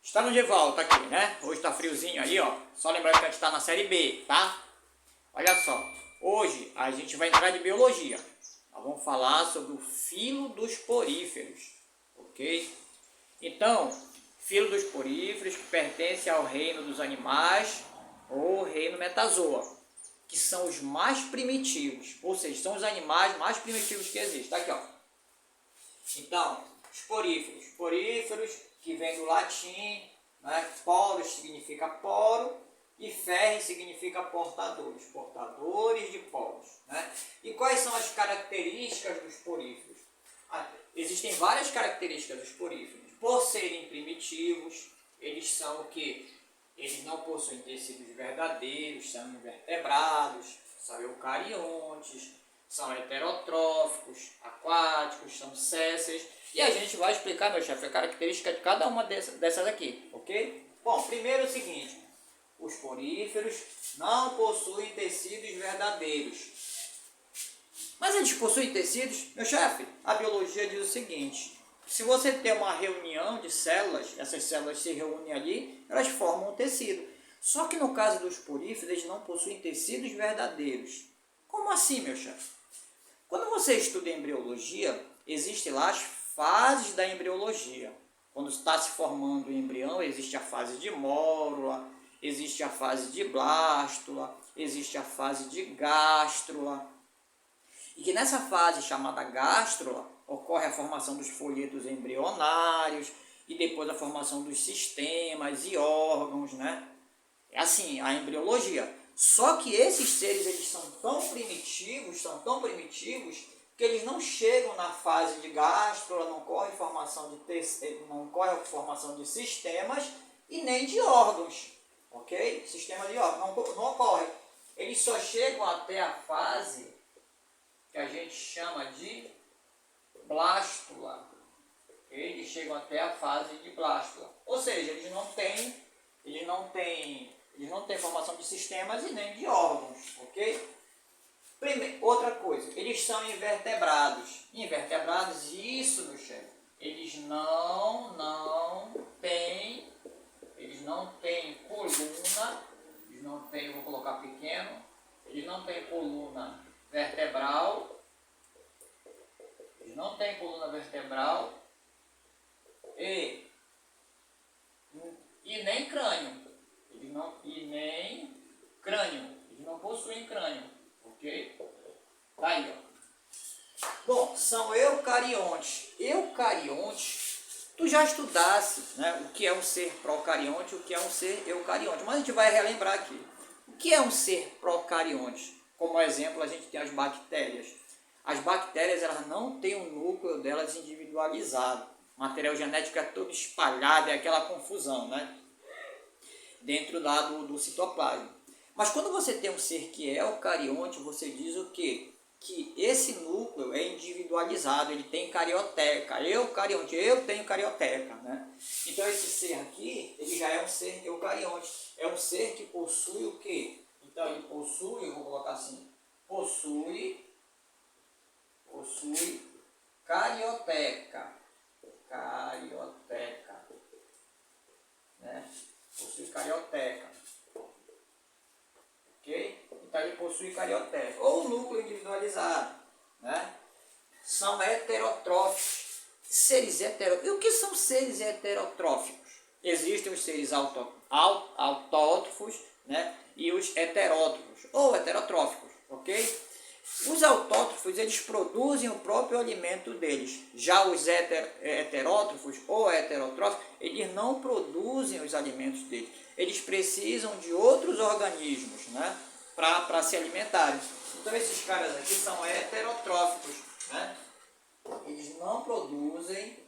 Estamos de volta aqui, né? Hoje tá friozinho aí, ó. Só lembrando que a gente tá na série B, tá? Olha só, hoje a gente vai entrar de biologia. Nós vamos falar sobre o filo dos poríferos, ok? Então, filo dos poríferos que pertence ao reino dos animais ou reino metazoa, que são os mais primitivos, ou seja, são os animais mais primitivos que existem. Tá aqui, ó. Então, os poríferos que vem do latim, né? Poros significa poro e ferre significa portadores de poros, né? E quais são as características dos poríferos? Existem várias características dos poríferos. Por serem primitivos, eles são o que? Eles não possuem tecidos verdadeiros, são invertebrados, são eucariontes, são heterotróficos, aquáticos, são sésseis. E a gente vai explicar, meu chefe, a característica de cada uma dessas aqui, ok? Bom, primeiro é o seguinte, os poríferos não possuem tecidos verdadeiros. Mas eles possuem tecidos? Meu chefe, a biologia diz o seguinte, se você tem uma reunião de células, essas células se reúnem ali, elas formam um tecido. Só que no caso dos poríferos, eles não possuem tecidos verdadeiros. Como assim, meu chefe? Quando você estuda embriologia, existem lá as fases da embriologia. Quando está se formando o embrião, existe a fase de mórula, existe a fase de blástula, existe a fase de gástrula. E que nessa fase chamada gástrula, ocorre a formação dos folhetos embrionários e depois a formação dos sistemas e órgãos, né? É assim, a embriologia. Só que esses seres, eles são tão primitivos, que eles não chegam na fase de gástrula, não ocorre formação de sistemas e nem de órgãos, ok? Sistema de órgãos não ocorre. Eles só chegam até a fase que a gente chama de blástula. Eles chegam até a fase de blástula. Ou seja, eles não têm formação de sistemas e nem de órgãos, ok? Outra coisa, eles são invertebrados. Invertebrados, isso, meu chefe, eles não têm coluna, vou colocar pequeno, eles não têm coluna vertebral, e nem crânio. Eles não possuem crânio, ok? Tá aí, ó. Bom, são eucariontes. Tu já estudasse, né, o que é um ser procarionte e o que é um ser eucarionte, mas a gente vai relembrar aqui. O que é um ser procarionte? Como exemplo, a gente tem as bactérias. As bactérias, elas não têm o núcleo delas individualizado. O material genético é todo espalhado, é aquela confusão, né? Dentro do citoplasma. Mas quando você tem um ser que é eucarionte, você diz o quê? Que esse núcleo é individualizado, ele tem carioteca. Eucarionte, eu tenho carioteca, né? Então esse ser aqui, ele já é um ser eucarionte. É um ser que possui o quê? Então ele possui, eu vou colocar assim, possui carioteca. Né? Possui carioteca. Ok? Então ele possui carioteca. Ou núcleo individualizado. Né? São heterotróficos. Seres heterotróficos. E o que são seres heterotróficos? Existem os seres autótrofos, né? E os heterótrofos, ou heterotróficos. Ok? Os autótrofos, eles produzem o próprio alimento deles. Já os heterótrofos ou heterotróficos, eles não produzem os alimentos deles. Eles precisam de outros organismos, né, para se alimentarem. Então esses caras aqui são heterotróficos, né? Eles não produzem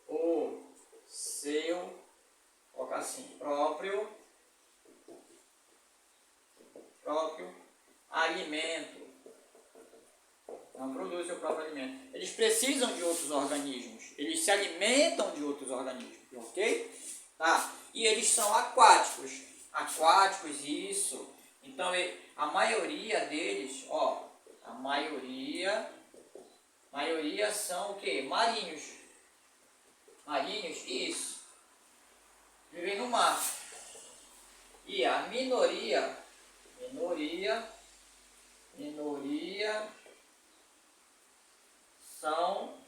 o seu, colocar assim, próprio alimento. Não produzem o próprio alimento. Eles precisam de outros organismos. Eles se alimentam de outros organismos, ok? Tá? E eles são aquáticos. Isso. Então, a maioria deles, ó, a maioria Maioria são o quê? Marinhos. Marinhos, isso. Vivem no mar. E a minoria são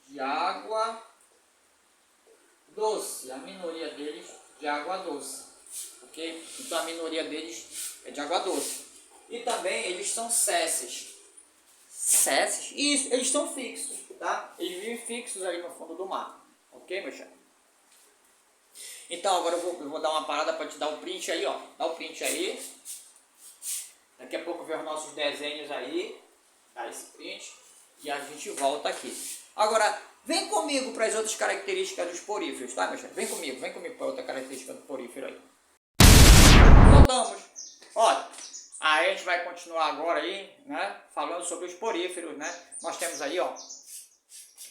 de água doce. A minoria deles de água doce. Ok? Então a minoria deles é de água doce. E também eles são cesses. Cesses? Isso, eles estão fixos, tá? Eles vivem fixos ali no fundo do mar. Ok, meu chefe? Então agora eu vou dar uma parada para te dar um print aí, ó. Dá o print aí. Daqui a pouco ver os nossos desenhos aí. Dá esse print. E a gente volta aqui. Agora, vem comigo para as outras características dos poríferos, tá, meu chefe? Vem comigo para outra característica do porífero aí. Voltamos. Ó, aí a gente vai continuar agora aí, né? Falando sobre os poríferos, né? Nós temos aí, ó,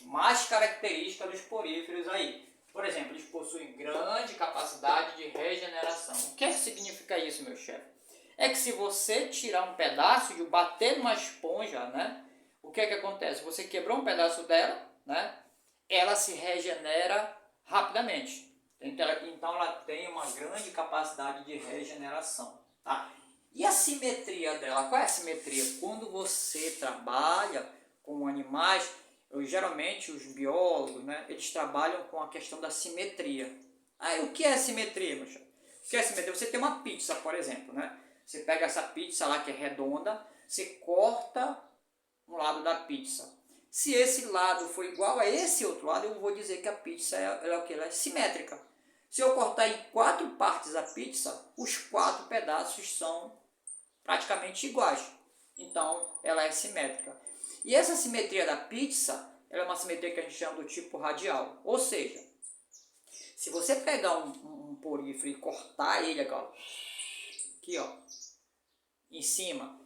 mais características dos poríferos aí. Por exemplo, eles possuem grande capacidade de regeneração. O que significa isso, meu chefe? É que se você tirar um pedaço e bater numa esponja, né? O que é que acontece? Você quebrou um pedaço dela, né? Ela se regenera rapidamente. Então ela tem uma grande capacidade de regeneração, tá? E a simetria dela? Qual é a simetria? Quando você trabalha com animais, geralmente os biólogos, né, eles trabalham com a questão da simetria. Aí o que é simetria, meu chapa? O que é simetria? Você tem uma pizza, por exemplo, né? Você pega essa pizza lá que é redonda, você corta um lado da pizza. Se esse lado for igual a esse outro lado, eu vou dizer que a pizza ela é simétrica. Se eu cortar em 4 partes a pizza, os 4 pedaços são praticamente iguais. Então, ela é simétrica. E essa simetria da pizza, ela é uma simetria que a gente chama do tipo radial. Ou seja, se você pegar um porífero e cortar ele aqui, ó, em cima,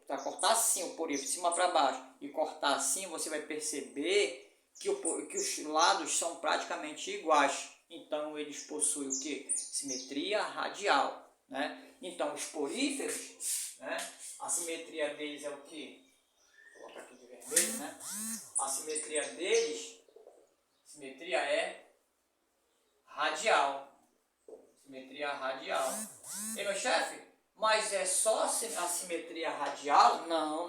para cortar assim o porífero, de cima para baixo, e cortar assim, você vai perceber que os lados são praticamente iguais. Então, eles possuem o que? Simetria radial, né? Então, os poríferos, né? A simetria deles é o que? Vou colocar aqui de vermelho, né? A simetria deles, simetria é radial. Simetria radial. E meu chefe, mas é só a simetria radial? Não.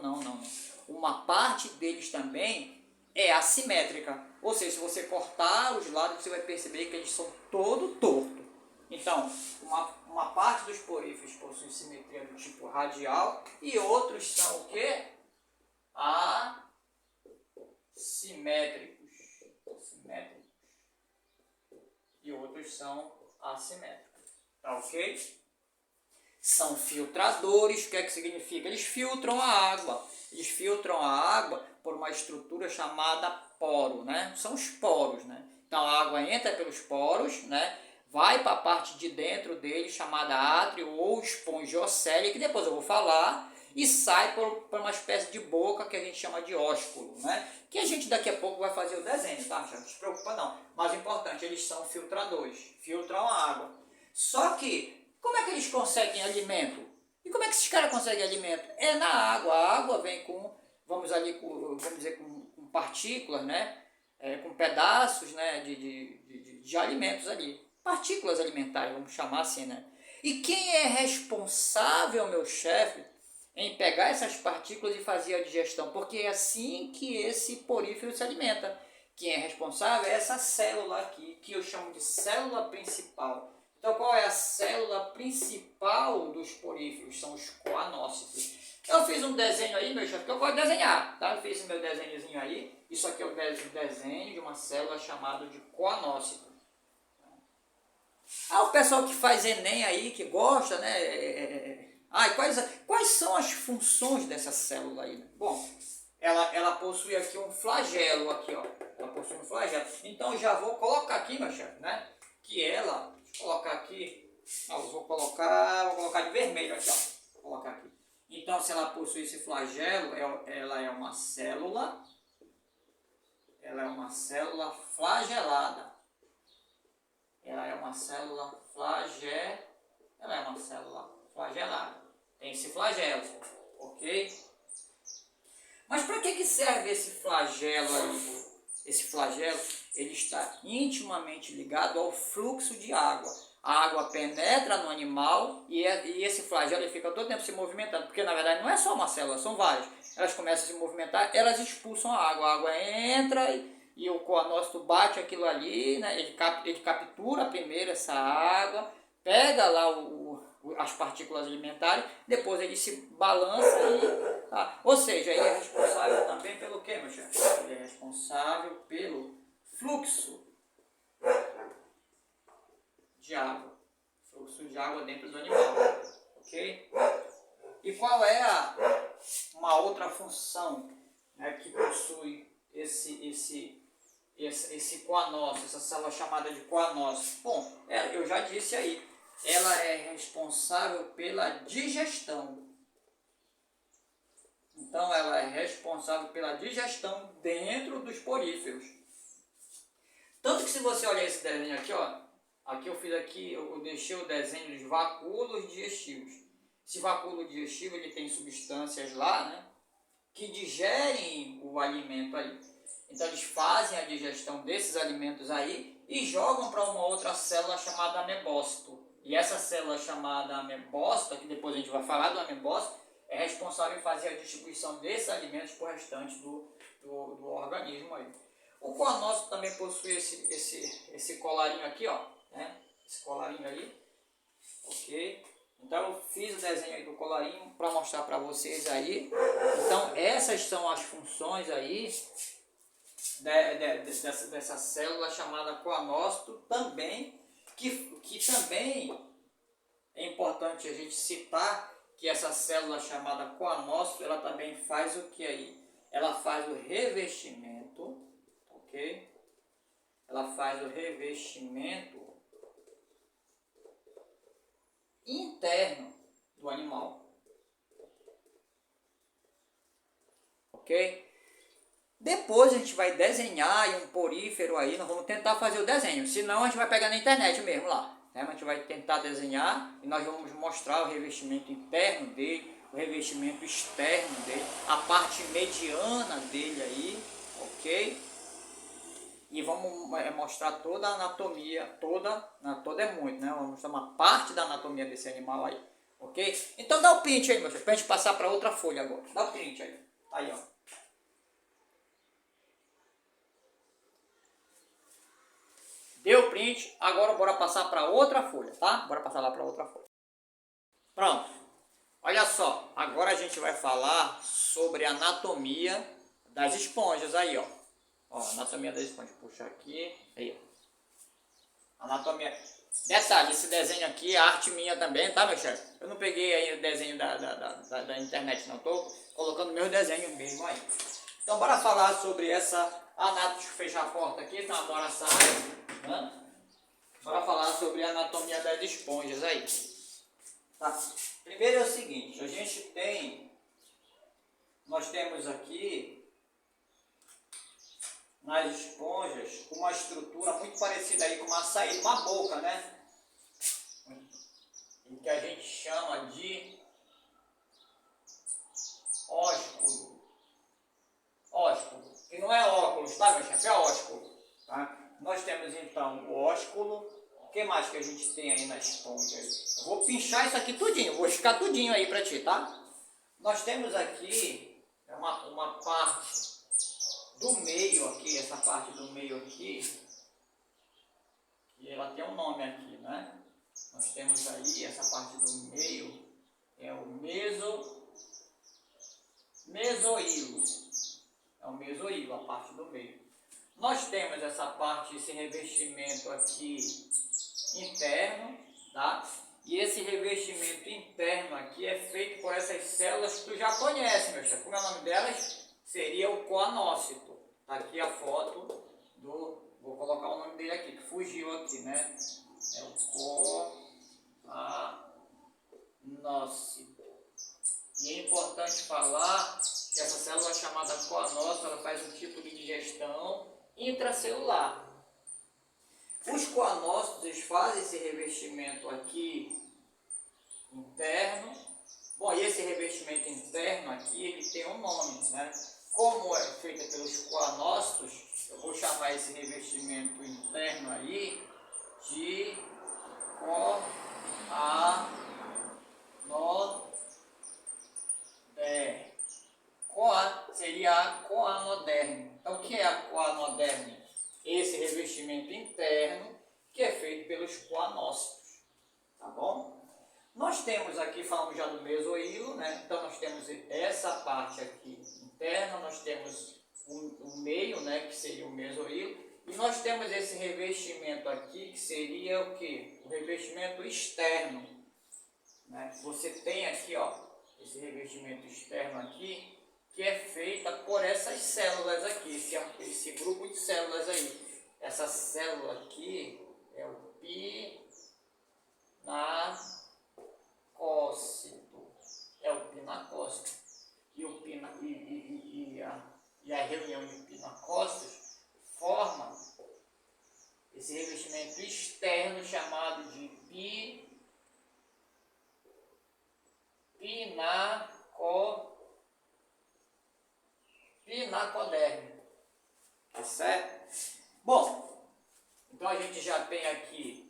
Uma parte deles também é assimétrica. Ou seja, se você cortar os lados, você vai perceber que eles são todo torto. Então, uma parte dos poríferos possui simetria do tipo radial e outros são o quê? Assimétricos. E outros são assimétricos. Tá ok? São filtradores. O que é que significa? Eles filtram a água. Eles filtram a água por uma estrutura chamada poro, né? São os poros, né? Então a água entra pelos poros, né? Vai para a parte de dentro dele, chamada átrio ou espongiocele, que depois eu vou falar, e sai por uma espécie de boca que a gente chama de ósculo, né? Que a gente daqui a pouco vai fazer o desenho, tá? Não se preocupa não. Mas o importante, eles são filtradores, filtram a água. Só que, como é que eles conseguem alimento? E como é que esses caras conseguem alimento? É na água. A água vem com, vamos dizer, com partículas, né? Com pedaços, né? de alimentos ali. Partículas alimentares, vamos chamar assim, né? E quem é responsável, meu chefe, em pegar essas partículas e fazer a digestão? Porque é assim que esse porífero se alimenta. Quem é responsável é essa célula aqui, que eu chamo de célula principal. Então, qual é a célula principal dos poríferos? São os coanócitos. Eu fiz um desenho aí, meu chefe, que eu gosto de desenhar, tá? Eu fiz meu desenhozinho aí. Isso aqui é o desenho de uma célula chamada de coanócito. O pessoal que faz Enem aí, que gosta, né? Quais são as funções dessa célula aí? Bom, ela possui aqui um flagelo, aqui, ó. Ela possui um flagelo. Então, já vou colocar aqui, meu chefe, né? Que ela... Deixa eu colocar aqui, vou colocar de vermelho aqui, ó. Vou colocar aqui. Então, se ela possui esse flagelo, ela é uma célula flagelada. Ela é uma célula flagelada. Tem esse flagelo, ok? Mas para esse flagelo aí, esse flagelo, ele está intimamente ligado ao fluxo de água. A água penetra no animal e esse flagelo ele fica todo tempo se movimentando, porque na verdade não é só uma célula, são várias. Elas começam a se movimentar, elas expulsam a água entra e o coanócito bate aquilo ali, né? Ele captura primeiro essa água, pega lá as partículas alimentares, depois ele se balança e... Tá? Ou seja, ele é responsável também pelo quê, meu chefe? Ele é responsável pelo fluxo de água. Fluxo de água dentro do animal. Ok? E qual é uma outra função, né, que possui esse coanócito, essa célula chamada de coanócito? Bom, eu já disse aí, ela é responsável pela digestão. Então, ela é responsável pela digestão dentro dos poríferos. Tanto que se você olhar esse desenho aqui, ó, eu deixei o desenho dos vacúolos digestivos. Esse vacúolo digestivo, ele tem substâncias lá, né, que digerem o alimento aí. Então, eles fazem a digestão desses alimentos aí e jogam para uma outra célula chamada amebócito. E essa célula chamada amebócito, que depois a gente vai falar do amebócito, é responsável em fazer a distribuição desses alimentos para o restante do organismo aí. O coanócito também possui esse colarinho aqui, ó, né? Esse colarinho aí, ok? Então eu fiz o desenho aí do colarinho para mostrar para vocês aí. Então essas são as funções aí dessa célula chamada coanócito também, que também é importante a gente citar que essa célula chamada coanócito, ela também faz o que aí? Ela faz o revestimento, ok? Ela faz o revestimento interno do animal, ok? Depois a gente vai desenhar em um porífero aí, nós vamos tentar fazer o desenho, senão a gente vai pegar na internet mesmo lá. A gente vai tentar desenhar e nós vamos mostrar o revestimento interno dele, o revestimento externo dele, a parte mediana dele aí, ok? E vamos mostrar toda a anatomia, toda é muito, né? Vamos mostrar uma parte da anatomia desse animal aí, ok? Então dá o print aí, meu filho, pra gente passar para outra folha agora. Dá o print aí, aí ó. Deu print, agora bora passar para outra folha, tá? Bora passar lá para outra folha. Pronto. Olha só, agora a gente vai falar sobre a anatomia das esponjas aí, ó. Ó, anatomia das esponjas. Puxa aqui, aí, ó. Anatomia. Detalhe, esse desenho aqui é arte minha também, tá, meu chefe? Eu não peguei aí o desenho da internet, não. Tô colocando meus desenhos mesmo aí. Então, bora falar sobre essa anatomia. Deixa eu fechar a porta aqui, senão agora sai. Bora falar sobre a anatomia das esponjas aí. Tá? Primeiro é o seguinte, nós temos aqui nas esponjas uma estrutura muito parecida aí com uma saída, uma boca, né? Em que a gente chama de ósculo. Ósculo, que não é óculos, tá, meu chefe? É ósculo, tá? Nós temos então o ósculo. O que mais que a gente tem aí na esponja? Eu vou pinchar isso aqui tudinho, vou riscar tudinho aí pra ti, tá? Nós temos aqui uma parte do meio aqui, essa parte do meio aqui, e ela tem um nome aqui, né? Nós temos aí essa parte do meio, é o mesoílo. É o mesoílo, a parte do meio. Nós temos essa parte, esse revestimento aqui interno, tá? E esse revestimento interno aqui é feito por essas células que tu já conhece, meu chefe. Como é o nome delas? Seria o coanócito. Tá aqui a foto do... Vou colocar o nome dele aqui, que fugiu aqui, né? É o coanócito. E é importante falar que essa célula chamada coanócito, ela faz um tipo de digestão intracelular. Os coanócitos, eles fazem esse revestimento aqui interno. Bom, e esse revestimento interno aqui, ele tem um nome, né? como é feita pelos coanócitos, eu vou chamar esse revestimento interno aí de coanoderme. Seria a coanoderme. Então, o que é a coanoderme? Esse revestimento interno que é feito pelos coanócitos. Tá bom? Nós temos aqui, falamos já do mesohilo, né? Então nós temos essa parte aqui interna, nós temos o meio, né? Que seria o mesohilo, e nós temos esse revestimento aqui, que seria o quê? O revestimento externo, né? Você tem aqui, ó, esse revestimento externo aqui, que é feita por essas células aqui, esse grupo de células aí. Essa célula aqui é o pinacócito, é o pinacócito, e a reunião de pinacócitos forma esse revestimento externo chamado de pinacoderme. Tá certo? Bom, então a gente já tem aqui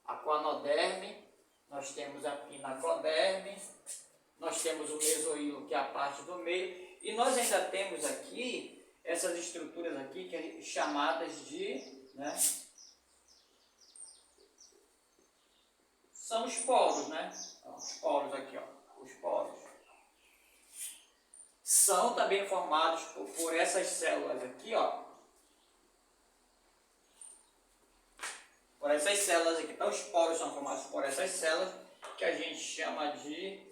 a coanoderme, nós temos a pinacoderme, nós temos o mesohilo, que é a parte do meio, e nós ainda temos aqui essas estruturas aqui que é chamadas de, né, são os poros, né? Os poros aqui, ó, os poros. São também formados por essas células aqui, ó. Por essas células aqui. Então, os poros são formados por essas células que a gente chama de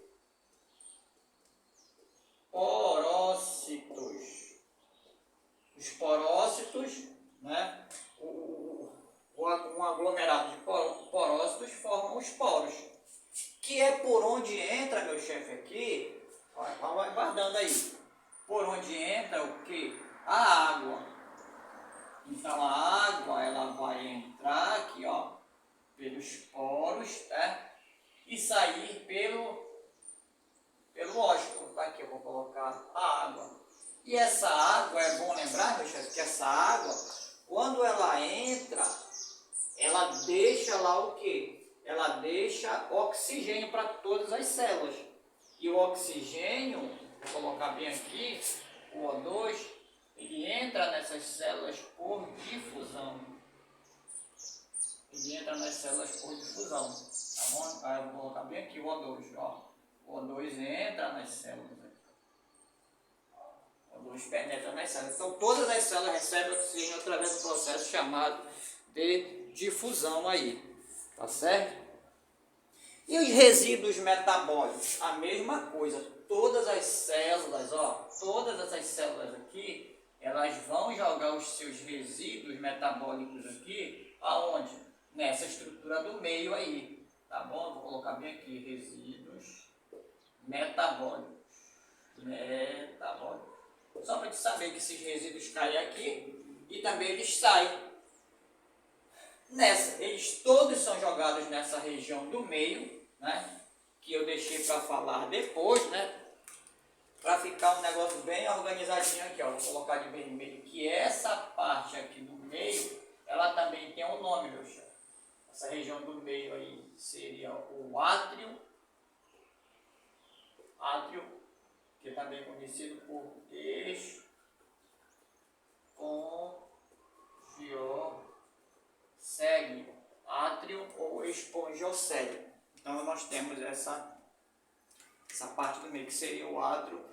porócitos. Os porócitos, né? Um aglomerado de porócitos formam os poros. Que é por onde entra, meu chefe, aqui. Vai guardando aí. Por onde entra o que? A água. Então a água ela vai entrar aqui, ó, pelos poros, tá? E sair pelo ósculo. Tá? Aqui eu vou colocar a água. E essa água, é bom lembrar, meu chefe, que essa água, quando ela entra, ela deixa lá o quê? Ela deixa oxigênio para todas as células. E o oxigênio, vou colocar bem aqui, o O2, ele entra nessas células por difusão. Ele entra nas células por difusão. Tá bom? Aí eu vou colocar bem aqui o O2. Ó. O O2 entra nas células. O O2 penetra nas células. Então todas as células recebem oxigênio através do processo chamado de difusão aí. Tá certo? E os resíduos metabólicos? A mesma coisa. Todas as células, ó, todas essas células aqui, elas vão jogar os seus resíduos metabólicos aqui, aonde? Nessa estrutura do meio aí, tá bom? Vou colocar bem aqui, resíduos metabólicos. Só para te saber que esses resíduos caem aqui e também eles saem. Eles todos são jogados nessa região do meio, né? Que eu deixei para falar depois, né? Para ficar um negócio bem organizadinho aqui, ó. Vou colocar de vermelho, que essa parte aqui do meio, ela também tem um nome, meu chefe. Essa região do meio aí seria o átrio, que também é conhecido por espongiocele, átrio ou espongiocele. Então nós temos essa parte do meio que seria o átrio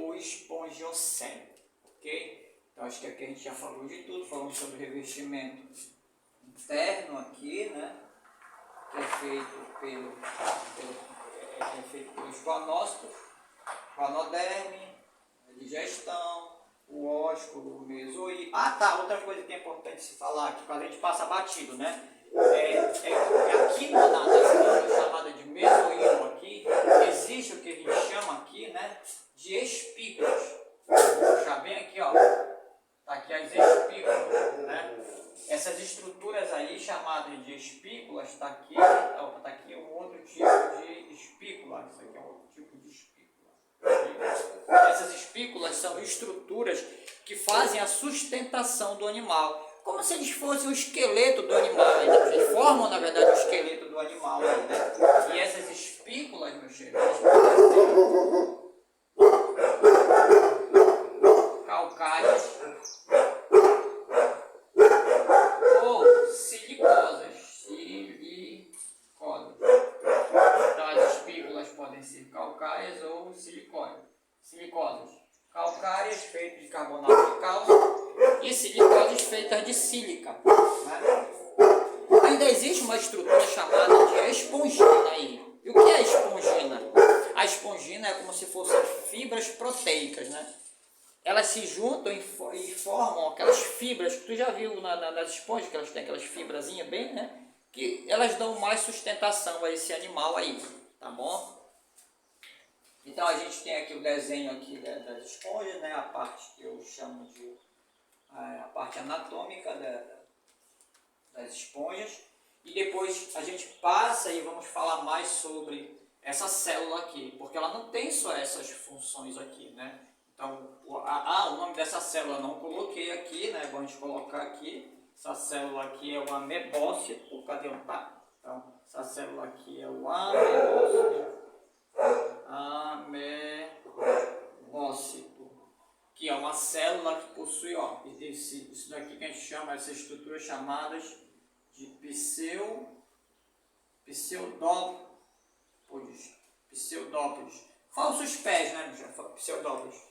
ou espongiocele, ok? Então acho que aqui a gente já falou de tudo, falamos sobre o revestimento interno aqui, né? Que é feito pelos coanócitos, coanoderme, digestão, o ósculo, o mesohilo. Ah tá, outra coisa que é importante se falar aqui, quando a gente passa batido, né? Aqui na estrutura chamada de mesohilo aqui, existe o que a gente chama aqui, né, de espículas. Vou puxar bem aqui, ó. Tá aqui as espículas, né? Essas estruturas aí chamadas de espículas, tá aqui um outro tipo de espícula. Isso aqui é um outro tipo de espícula. Essas espículas são estruturas que fazem a sustentação do animal. Como se eles fossem o esqueleto do animal. Eles formam, na verdade, o esqueleto do animal. Né? E essas espículas, meus cheiros, calcárias ou silicosas. Então as espículas podem ser calcárias ou silicosas. Calcárias feitas de carbonato de cálcio e silicosas feitas de sílica. Né? Ainda existe uma estrutura chamada de espongina aí. E o que é a espongina? A espongina é como se fossem fibras proteicas, né? Elas se juntam e formam aquelas fibras que tu já viu nas esponjas, que elas têm aquelas fibrazinhas bem, né? Que elas dão mais sustentação a esse animal aí, tá bom? Então a gente tem aqui o desenho aqui das esponjas, né? A parte que eu chamo de a parte anatômica das esponjas. E depois a gente passa e vamos falar mais sobre essa célula aqui, porque ela não tem só essas funções aqui, né? Então, o nome dessa célula eu não coloquei aqui, né? Vamos colocar aqui. Essa célula aqui é o amebócito. Cadê o tá? Então, essa célula aqui é o amebócito. Amebócito. Que é uma célula que possui, ó, isso daqui que a gente chama, essas estruturas chamadas de pseudópodes. Falsos pés, né? Pseudópodes.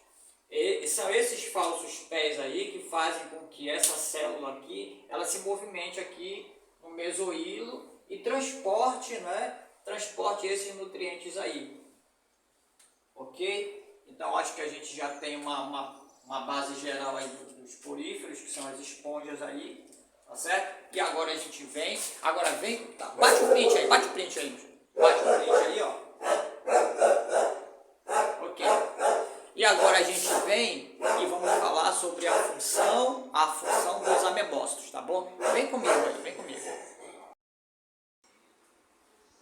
E são esses falsos pés aí que fazem com que essa célula aqui, ela se movimente aqui no mesoílo e transporte, né? Transporte esses nutrientes aí. Ok? Então acho que a gente já tem uma base geral aí dos poríferos, que são as esponjas aí, tá certo? E agora a gente vem, tá, bate o print aí, ó. Ok. E agora a gente vem e vamos falar sobre a função dos amebócitos, tá bom? Vem comigo aí, vem comigo.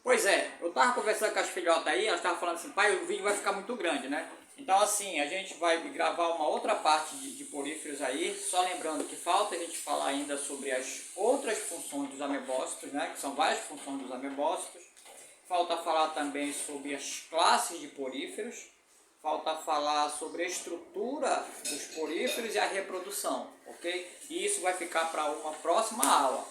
Pois é, eu tava conversando com as filhotas aí, elas estavam falando assim, pai, o vídeo vai ficar muito grande, né? Então assim, a gente vai gravar uma outra parte de poríferos aí, só lembrando que falta a gente falar ainda sobre as outras funções dos amebócitos, né? Que são várias funções dos amebócitos. Falta falar também sobre as classes de poríferos. Falta falar sobre a estrutura dos poríferos e a reprodução, ok? E isso vai ficar para uma próxima aula,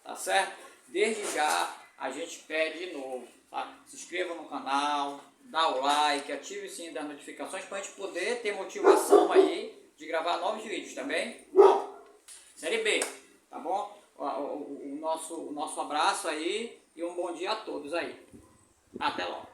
tá certo? Desde já, a gente pede de novo, tá? Se inscreva no canal, dá o like, ative o sininho das notificações para a gente poder ter motivação aí de gravar novos vídeos também. Ó, série B, tá bom? O nosso abraço aí e um bom dia a todos aí. Até logo.